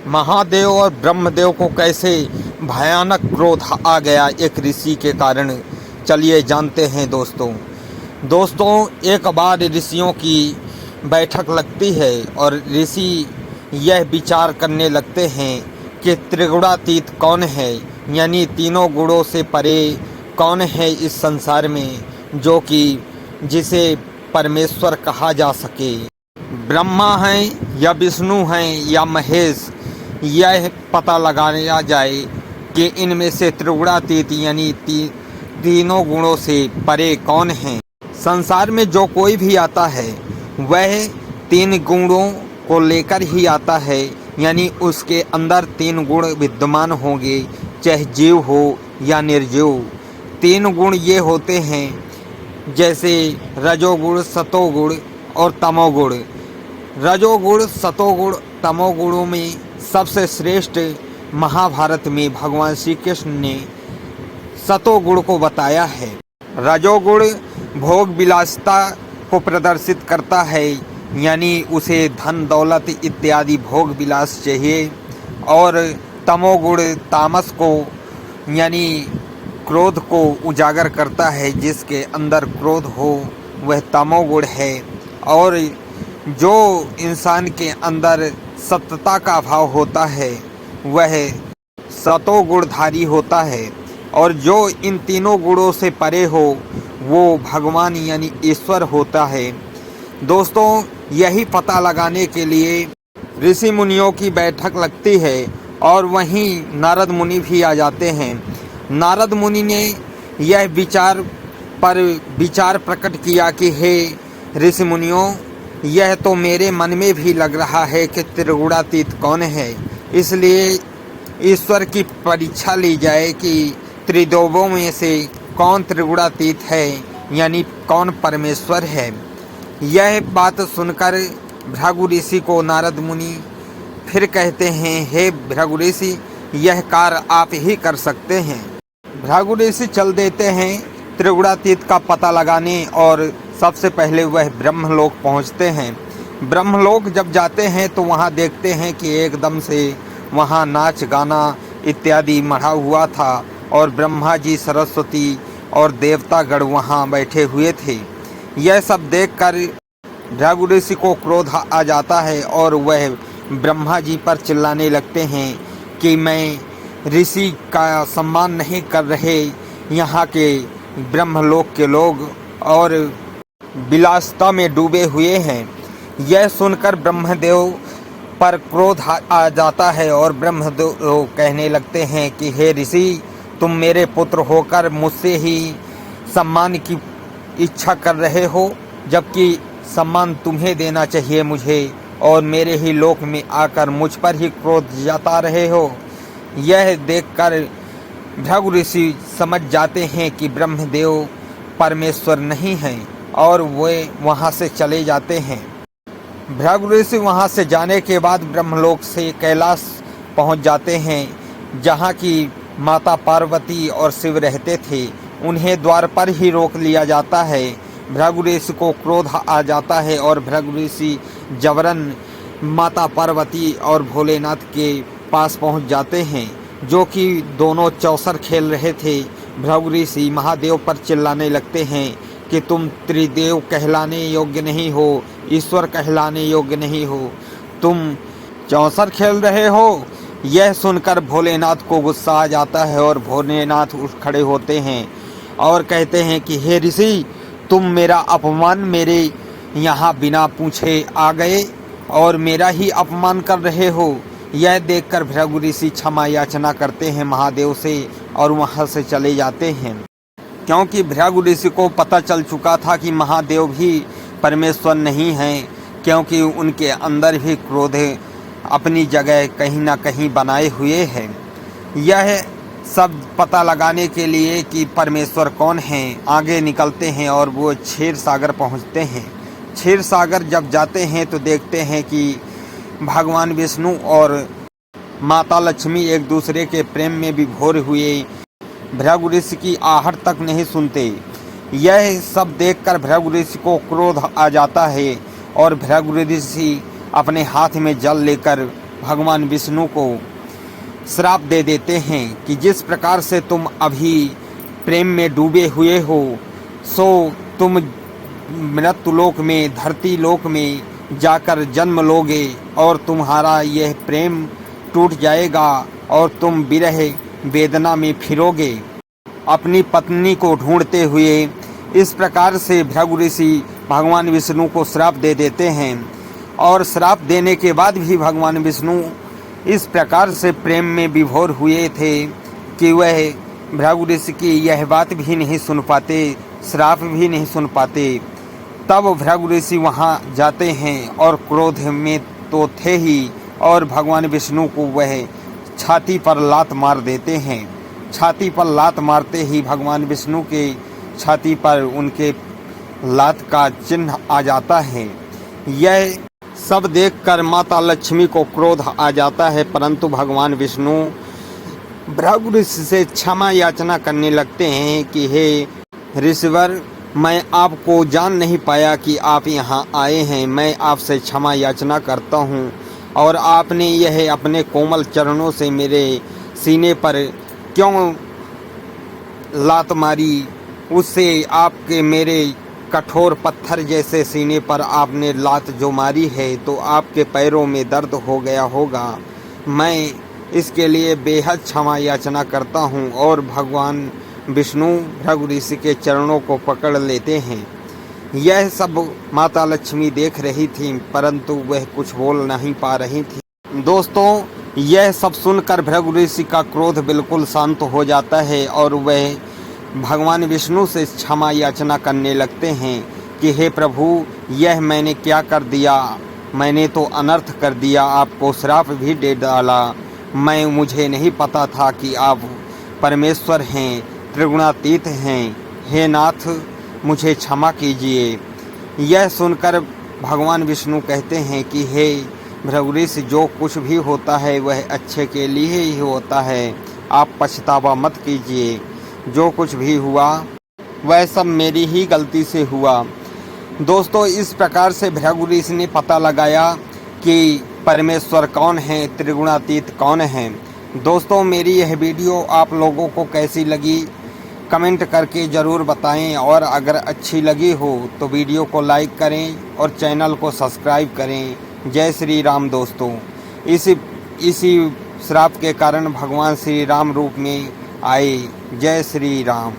महादेव और ब्रह्मदेव को कैसे भयानक क्रोध आ गया एक ऋषि के कारण, चलिए जानते हैं दोस्तों। एक बार ऋषियों की बैठक लगती है और ऋषि यह विचार करने लगते हैं कि त्रिगुणातीत कौन है, यानी तीनों गुणों से परे कौन है इस संसार में, जो कि जिसे परमेश्वर कहा जा सके। ब्रह्मा हैं या विष्णु हैं या महेश, यह पता लगाया जाए कि इनमें से त्रिगुणातीत यानी तीनों गुणों से परे कौन है। संसार में जो कोई भी आता है वह तीन गुणों को लेकर ही आता है, यानी उसके अंदर तीन गुण विद्यमान होंगे, चाहे जीव हो या निर्जीव। तीन गुण ये होते हैं जैसे रजोगुण, सतोगुण और तमोगुण। रजोगुण, सतोगुण, तमोगुणों में सबसे श्रेष्ठ महाभारत में भगवान श्री कृष्ण ने सतोगुण को बताया है। रजोगुण भोग विलासिता को प्रदर्शित करता है, यानी उसे धन दौलत इत्यादि भोग विलास चाहिए। और तमोगुण तामस को यानी क्रोध को उजागर करता है, जिसके अंदर क्रोध हो वह तमोगुण है। और जो इंसान के अंदर सत्यता का भाव होता है वह सतोगुणधारी होता है। और जो इन तीनों गुणों से परे हो वो भगवान यानी ईश्वर होता है। दोस्तों, यही पता लगाने के लिए ऋषि मुनियों की बैठक लगती है और वहीं नारद मुनि भी आ जाते हैं। नारद मुनि ने यह विचार प्रकट किया कि हे ऋषि मुनियों, यह तो मेरे मन में भी लग रहा है कि त्रिगुणातीत कौन है। इसलिए ईश्वर की परीक्षा ली जाए कि त्रिदेवों में से कौन त्रिगुणातीत है, यानी कौन परमेश्वर है। यह बात सुनकर भृगु ऋषि को नारद मुनि फिर कहते हैं, हे भृगु ऋषि, यह कार्य आप ही कर सकते हैं। भृगु ऋषि चल देते हैं त्रिगुणातीत का पता लगाने और सबसे पहले वह ब्रह्मलोक पहुंचते हैं। ब्रह्मलोक जब जाते हैं तो वहां देखते हैं कि एकदम से वहां नाच गाना इत्यादि मढ़ा हुआ था और ब्रह्मा जी, सरस्वती और देवतागण वहां बैठे हुए थे। यह सब देखकर भृगु ऋषि को क्रोध आ जाता है और वह ब्रह्मा जी पर चिल्लाने लगते हैं कि मैं ऋषि का सम्मान नहीं कर रहे यहाँ के ब्रह्मलोक के लोग, और विलासिता में डूबे हुए हैं। यह सुनकर ब्रह्मदेव पर क्रोध आ जाता है और ब्रह्मदेव कहने लगते हैं कि हे ऋषि, तुम मेरे पुत्र होकर मुझसे ही सम्मान की इच्छा कर रहे हो, जबकि सम्मान तुम्हें देना चाहिए मुझे, और मेरे ही लोक में आकर मुझ पर ही क्रोध जता रहे हो। यह देखकर भृगु ऋषि समझ जाते हैं कि ब्रह्मदेव परमेश्वर नहीं हैं और वे वहां से चले जाते हैं। भृगु ऋषि वहां से जाने के बाद ब्रह्मलोक से कैलाश पहुंच जाते हैं, जहां की माता पार्वती और शिव रहते थे। उन्हें द्वार पर ही रोक लिया जाता है। भृगु ऋषि को क्रोध आ जाता है और भृगु ऋषि जबरन माता पार्वती और भोलेनाथ के पास पहुंच जाते हैं, जो कि दोनों चौसर खेल रहे थे। भृगु ऋषि महादेव पर चिल्लाने लगते हैं कि तुम त्रिदेव कहलाने योग्य नहीं हो, ईश्वर कहलाने योग्य नहीं हो, तुम चौसर खेल रहे हो। यह सुनकर भोलेनाथ को गुस्सा आ जाता है और भोलेनाथ उठ खड़े होते हैं और कहते हैं कि हे ऋषि, तुम मेरा अपमान मेरे यहाँ बिना पूछे आ गए और मेरा ही अपमान कर रहे हो। यह देखकर भृगु ऋषि क्षमा याचना करते हैं महादेव से और वहाँ से चले जाते हैं, क्योंकि भृगु ऋषि को पता चल चुका था कि महादेव भी परमेश्वर नहीं हैं, क्योंकि उनके अंदर भी क्रोध अपनी जगह कहीं ना कहीं बनाए हुए हैं। यह सब पता लगाने के लिए कि परमेश्वर कौन हैं आगे निकलते हैं और वो क्षीर सागर पहुँचते हैं। क्षीर सागर जब जाते हैं तो देखते हैं कि भगवान विष्णु और माता लक्ष्मी एक दूसरे के प्रेम में विभोर हुए भृगु ऋषि की आहट तक नहीं सुनते। यह सब देखकर भृगु ऋषि को क्रोध आ जाता है और भृगु ऋषि अपने हाथ में जल लेकर भगवान विष्णु को श्राप दे देते हैं कि जिस प्रकार से तुम अभी प्रेम में डूबे हुए हो, सो तुम मृत्युलोक में, धरती लोक में जाकर जन्म लोगे और तुम्हारा यह प्रेम टूट जाएगा और तुम विरह वेदना में फिरोगे अपनी पत्नी को ढूंढते हुए। इस प्रकार से भृगु ऋषि भगवान विष्णु को श्राप दे देते हैं और श्राप देने के बाद भी भगवान विष्णु इस प्रकार से प्रेम में विभोर हुए थे कि वह भृगु ऋषि की यह बात भी नहीं सुन पाते, श्राप भी नहीं सुन पाते। तब भृगु ऋषि वहाँ जाते हैं और क्रोध में तो थे ही, और भगवान विष्णु को वह छाती पर लात मार देते हैं। छाती पर लात मारते ही भगवान विष्णु के छाती पर उनके लात का चिन्ह आ जाता है। यह सब देखकर माता लक्ष्मी को क्रोध आ जाता है, परंतु भगवान विष्णु भृगु ऋषि से क्षमा याचना करने लगते हैं कि हे ऋषिवर, मैं आपको जान नहीं पाया कि आप यहाँ आए हैं। मैं आपसे क्षमा याचना करता हूँ और आपने यह अपने कोमल चरणों से मेरे सीने पर क्यों लात मारी, उससे आपके मेरे कठोर पत्थर जैसे सीने पर आपने लात जो मारी है तो आपके पैरों में दर्द हो गया होगा। मैं इसके लिए बेहद क्षमा याचना करता हूँ। और भगवान विष्णु भृगु ऋषि के चरणों को पकड़ लेते हैं। यह सब माता लक्ष्मी देख रही थी, परंतु वह कुछ बोल नहीं पा रही थी। दोस्तों, यह सब सुनकर भृगु ऋषि का क्रोध बिल्कुल शांत हो जाता है और वह भगवान विष्णु से क्षमा याचना करने लगते हैं कि हे प्रभु, यह मैंने क्या कर दिया, मैंने तो अनर्थ कर दिया, आपको श्राप भी दे डाला। मुझे नहीं पता था कि आप परमेश्वर हैं, त्रिगुणातीत हैं। हे नाथ, मुझे क्षमा कीजिए। यह सुनकर भगवान विष्णु कहते हैं कि हे भृगु ऋषि, जो कुछ भी होता है वह अच्छे के लिए ही होता है, आप पछतावा मत कीजिए। जो कुछ भी हुआ वह सब मेरी ही गलती से हुआ। दोस्तों, इस प्रकार से भृगु ऋषि ने पता लगाया कि परमेश्वर कौन है, त्रिगुणातीत कौन है। दोस्तों, मेरी यह वीडियो आप लोगों को कैसी लगी कमेंट करके ज़रूर बताएं, और अगर अच्छी लगी हो तो वीडियो को लाइक करें और चैनल को सब्सक्राइब करें। जय श्री राम। दोस्तों, इसी श्राप के कारण भगवान श्री राम रूप में आए। जय श्री राम।